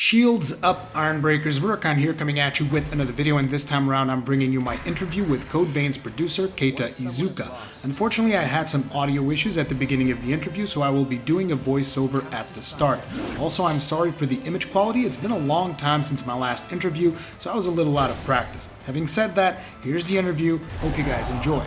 Shields up, Ironbreakers. Rurikhan here, coming at you with another video, and this time around I'm bringing you my interview with Code Vein's producer, Keita Iizuka. Unfortunately, I had some audio issues at the beginning of the interview, so I will be doing a voiceover at the start. Also, I'm sorry for the image quality. It's been a long time since my last interview, so I was a little out of practice. Having said that, here's the interview. Hope you guys enjoy.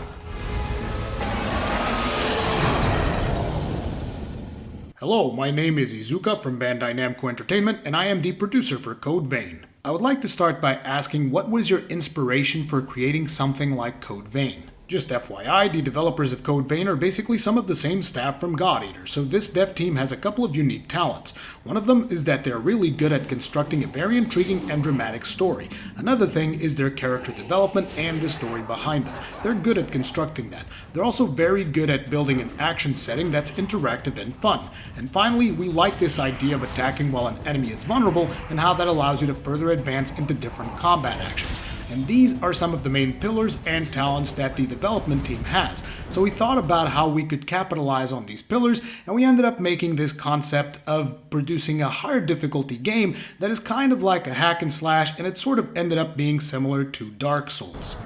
Hello, my name is Iizuka from Bandai Namco Entertainment, and I am the producer for Code Vein. I would like to start by asking, what was your inspiration for creating something like Code Vein? Just FYI, the developers of Code Vein are basically some of the same staff from God Eater, so this dev team has a couple of unique talents. One of them is that they're really good at constructing a very intriguing and dramatic story. Another thing is their character development and the story behind them. They're good at constructing that. They're also very good at building an action setting that's interactive and fun. And finally, we like this idea of attacking while an enemy is vulnerable and how that allows you to further advance into different combat actions. And these are some of the main pillars and talents that the development team has. So we thought about how we could capitalize on these pillars, and we ended up making this concept of producing a higher difficulty game that is kind of like a hack and slash, and it sort of ended up being similar to Dark Souls.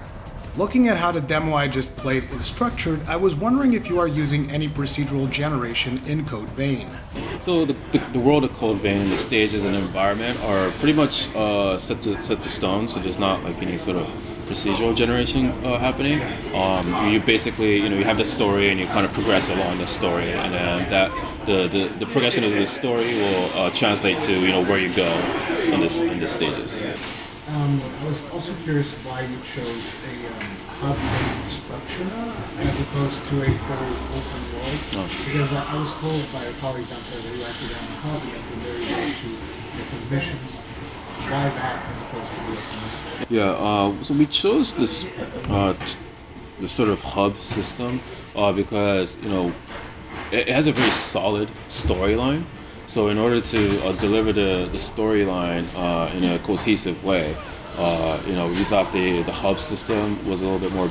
Looking at how the demo I just played is structured, I was wondering if you are using any procedural generation in Code Vein. So the world of Code Vein and the stages and environment are pretty much set to stone, so there's not like any sort of procedural generation happening. You basically, you have the story and you kind of progress along the story, and then that the progression of the story will translate to where you go in the stages. I was also curious why you chose a hub-based structure as opposed to a full open world. Because I was told by your colleagues downstairs that you actually got on a hub, you went from there to different missions. Why that as opposed to the open world? Yeah, so we chose this sort of hub system because it has a very solid storyline. So in order to deliver the storyline in a cohesive way, we thought the hub system was a little bit more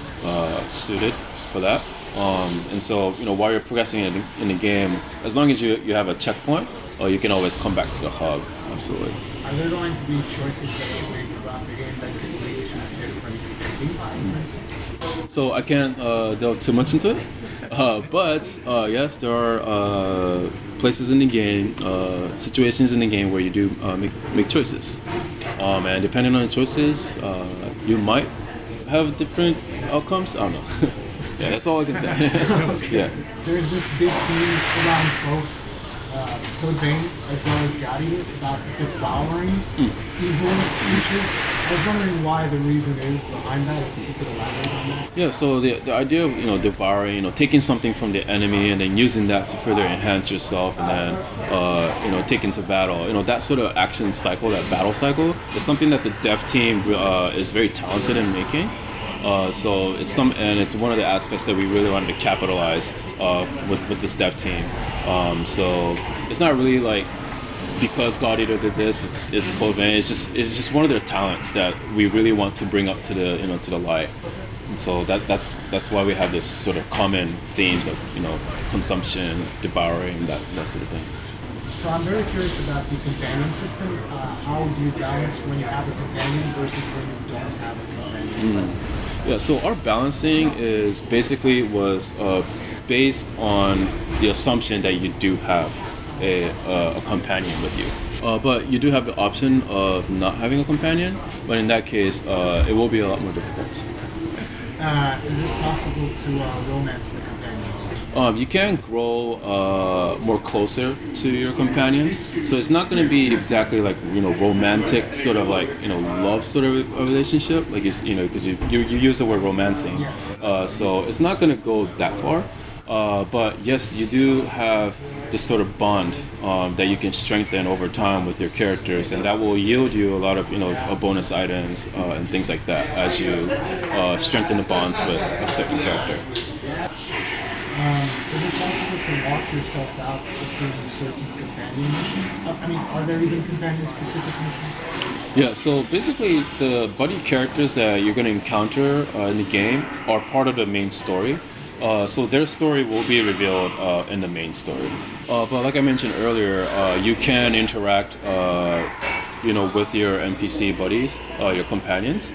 suited for that. And so while you're progressing in the game, as long as you have a checkpoint, you can always come back to the hub. Absolutely. Are there going to be choices that you make throughout the game that could lead to different endings, for instance? So I can't delve too much into it, but yes, there are places in the game, situations in the game where you do make choices, and depending on the choices, you might have different outcomes. I don't know. Yeah, that's all I can say. Yeah. There's this big theme around both Code Vein as well as God Eater about devouring evil creatures. I was wondering why the reason is behind that, if you could elaborate on that. Yeah, so the idea of devouring, taking something from the enemy and then using that to further enhance yourself, and then taking to battle, that sort of action cycle, that battle cycle, is something that the dev team is very talented in making. So it's one of the aspects that we really wanted to capitalize with this dev team. So it's not really like because God Eater did this, it's Code Vein. It's just one of their talents that we really want to bring up to the light. And so that's why we have this sort of common themes of consumption, devouring, that sort of thing. So I'm very curious about the companion system. How do you balance when you have a companion versus when you don't have a companion? Yeah, so our balancing was based on the assumption that you do have a companion with you. But you do have the option of not having a companion, but in that case, it will be a lot more difficult. Is it possible to romance the companions? You can grow more closer to your companions, so it's not going to be exactly like romantic sort of like love sort of a relationship, like because you use the word romancing, so it's not going to go that far. But yes, you do have this sort of bond that you can strengthen over time with your characters, and that will yield you a lot of bonus items and things like that as you strengthen the bonds with a certain character. Is it possible to lock yourself out of doing certain companion missions? Are there even companion-specific missions? Yeah, so basically the buddy characters that you're going to encounter in the game are part of the main story. So their story will be revealed in the main story. But like I mentioned earlier, you can interact with your NPC buddies, your companions.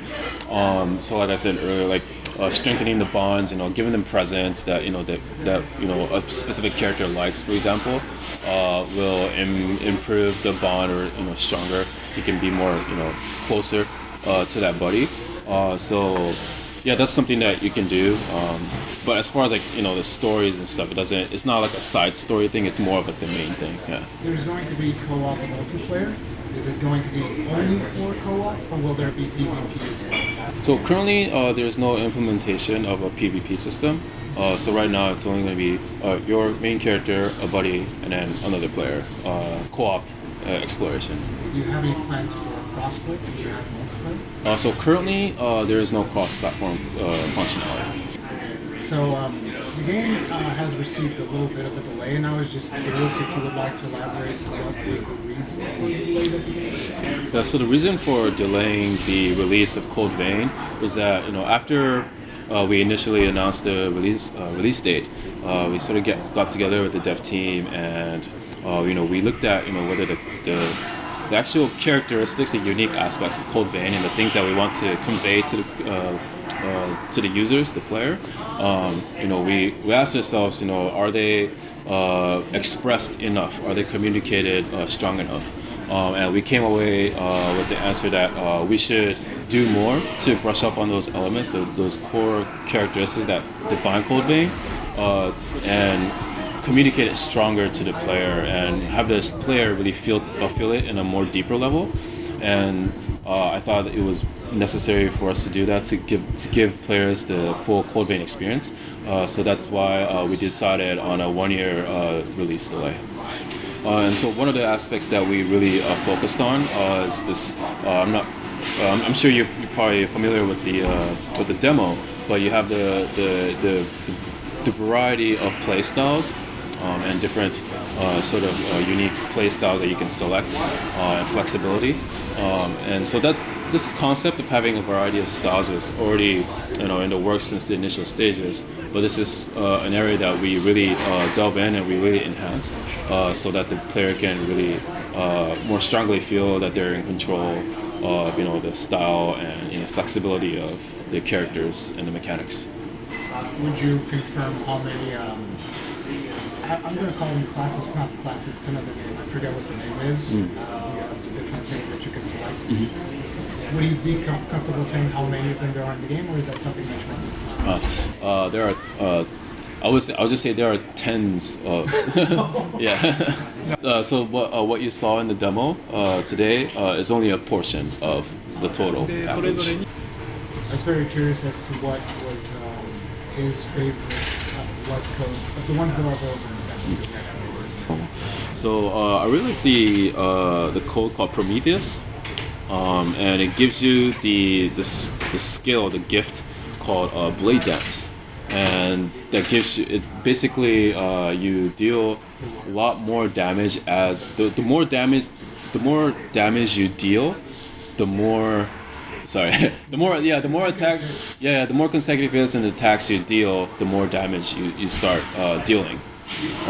So like I said earlier, like strengthening the bonds, giving them presents that a specific character likes, for example, will improve the bond, or stronger. You can be more closer to that buddy. So yeah, that's something that you can do. But as far as like the stories and stuff, it's not like a side story thing. It's more of like the main thing. Yeah. There's going to be co-op and multiplayer. Is it going to be only for co-op, or will there be PvP as well? So currently, there's no implementation of a PvP system. So right now, it's only going to be your main character, a buddy, and then another player. Co-op exploration. Do you have any plans for crossplay since it has multiplayer? So currently, there is no cross-platform functionality. So the game has received a little bit of a delay, and I was just curious if you would like to elaborate what was the reason for the delay that the game received? Yeah, so the reason for delaying the release of Code Vein was that after we initially announced the release date, we sort of got together with the dev team, and we looked at whether the actual characteristics and unique aspects of Code Vein and the things that we want to convey to the users, the player. We asked ourselves, are they expressed enough? Are they communicated strong enough? And we came away with the answer that we should do more to brush up on those elements, those core characteristics that define Code Vein, and communicate it stronger to the player and have this player really feel it in a more deeper level. And I thought it was necessary for us to do that to give players the full Code Vein experience. So that's why we decided on a 1-year release delay. And so one of the aspects that we really focused on is this. I'm sure you're probably familiar with the demo, but you have the variety of play styles and different sort of unique play styles that you can select and flexibility. And so that this concept of having a variety of styles was already in the works since the initial stages, but this is an area that we really delve in and we really enhanced so that the player can really more strongly feel that they're in control of the style and flexibility of the characters and the mechanics. Would you confirm how many I'm going to call them classes, it's not classes, it's another name, I forget what the name is, the different things that you can select. Mm-hmm. Would you be comfortable saying how many of them there are in the game, or is that something that you want to there are, I'll just say there are tens of, yeah. So what you saw in the demo today is only a portion of the total package. I was very curious as to what was his favorite, what code, of the ones that are available in the demo. So I really like the code called Prometheus, and it gives you the skill, the gift called Blade Dance, and that gives you basically you deal a lot more damage as the more damage you deal, the more consecutive hits and attacks you deal, the more damage you start dealing.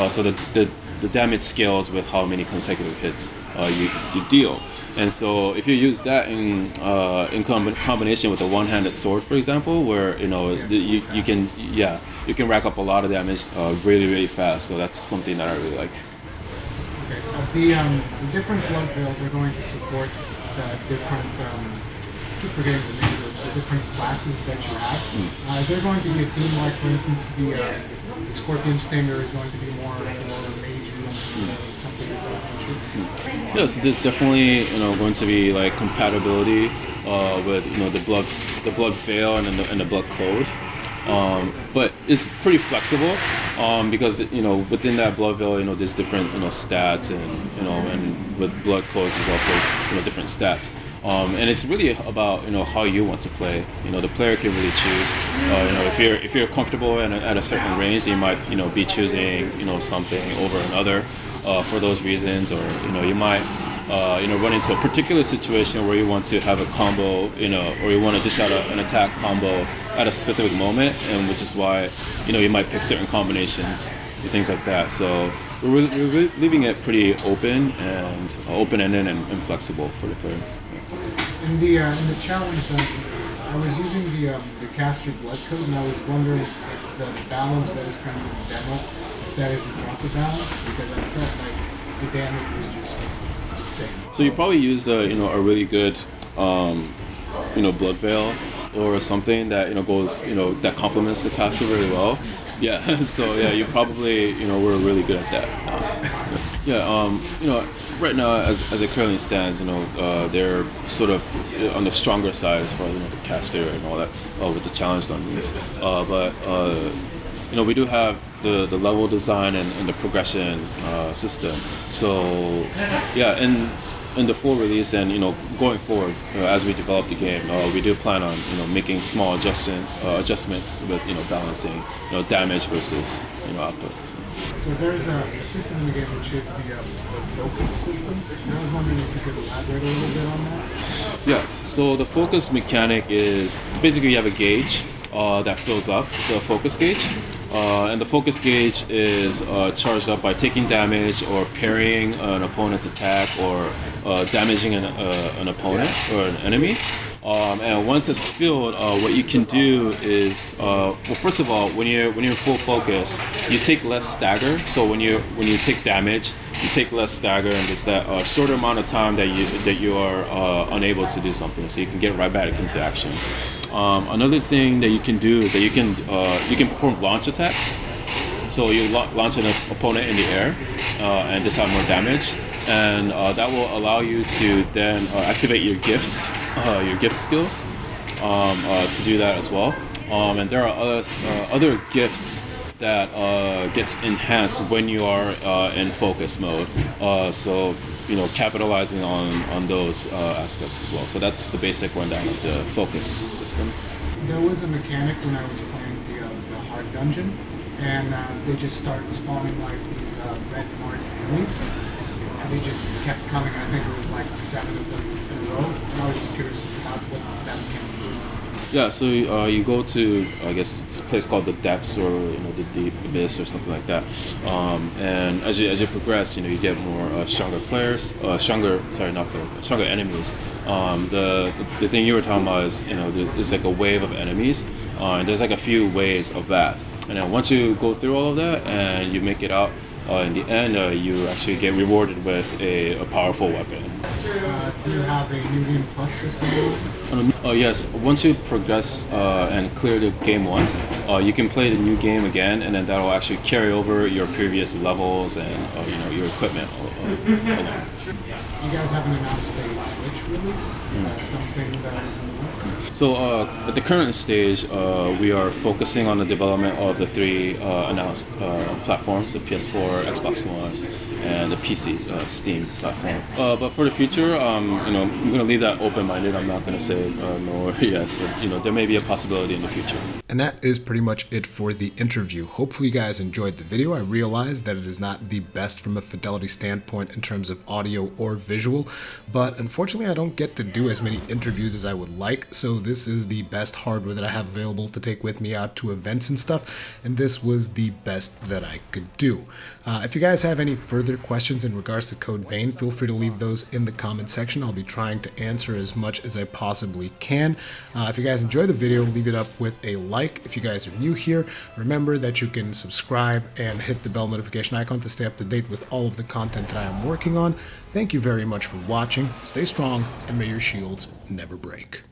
So the damage scales with how many consecutive hits you deal. And so if you use that in combination with a one-handed sword, for example, where you can rack up a lot of damage really fast. So that's something that I really like. Okay. The different blood veils are going to support the different. I keep forgetting the name of the different classes that you have. Is there going to be a theme, like for instance the Scorpion Stinger is going to be more for mages or something of that nature? Yes, there's definitely going to be like compatibility with the blood veil and the blood code. But it's pretty flexible because within that blood veil there's different stats and with blood codes there's also different stats. And it's really about how you want to play. The player can really choose. If you're comfortable at a certain range, you might be choosing something over another for those reasons, or you might run into a particular situation where you want to have a combo, or you want to dish out an attack combo at a specific moment, and which is why you might pick certain combinations and things like that. So we're leaving it pretty open and open-ended and flexible for the player. In the challenge dungeon, I was using the caster blood code, and I was wondering if the balance that is currently in the demo, if that is the proper balance, because I felt like the damage was just insane. So you probably use a really good blood veil or something that goes that complements the caster really well. Yeah, so yeah, you probably we're really good at that. Right now as it currently stands, they're sort of on the stronger side as far as the caster and all that with the challenge dungeons. But we do have the level design and the progression system. So yeah, in the full release and going forward as we develop the game, we do plan on making small adjustments with balancing damage versus output. So there's a system in the game which is the focus system, and I was wondering if you could elaborate a little bit on that. Yeah, so the focus mechanic is basically you have a gauge that fills up, the focus gauge. And the focus gauge is charged up by taking damage or parrying an opponent's attack or damaging an opponent or an enemy. And once it's filled, what you can do is, first of all, when you're full focus, you take less stagger. So when you take damage, you take less stagger, and there's that shorter amount of time that you are unable to do something, so you can get right back into action. Another thing that you can do is that you can perform launch attacks. So you launch an opponent in the air, and this have more damage, and that will allow you to then activate your gift skills to do that as well. And there are other gifts that gets enhanced when you are in focus mode. So capitalizing on those aspects as well. So that's the basic rundown of the focus system. There was a mechanic when I was playing the hard dungeon, and they just started spawning like these red marked enemies, and they just kept coming. I think it was like 7 of them in a row, and I was just curious about what that mechanic is. Yeah, so you go to, I guess, this place called the Depths or the Deep Abyss or something like that, and as you progress, you get more stronger players, stronger enemies. The thing you were talking about is there's like a wave of enemies, and there's like a few waves of that, and then once you go through all of that and you make it out, in the end, you actually get rewarded with a powerful weapon. Do you have a New Game Plus system? Yes. Once you progress and clear the game once, you can play the new game again, and then that will actually carry over your previous levels and your equipment along. You guys haven't announced a Switch release? Is that something that is in the works? So at the current stage, we are focusing on the development of the 3 announced platforms: the PS4, Xbox One, and the PC Steam platform. But for the future, I'm going to leave that open-minded. I'm not going to say no or yes, but there may be a possibility in the future. And that is pretty much it for the interview. Hopefully you guys enjoyed the video. I realize that it is not the best from a fidelity standpoint in terms of audio or visual, but unfortunately I don't get to do as many interviews as I would like, so this is the best hardware that I have available to take with me out to events and stuff, and this was the best that I could do. If you guys have any further questions in regards to Code Vein, feel free to leave those in the comment section. I'll be trying to answer as much as I possibly can. If you guys enjoy the video, leave it up with a like. If you guys are new here, remember that you can subscribe and hit the bell notification icon to stay up to date with all of the content that I am working on. Thank you very much for watching. Stay strong, and may your shields never break.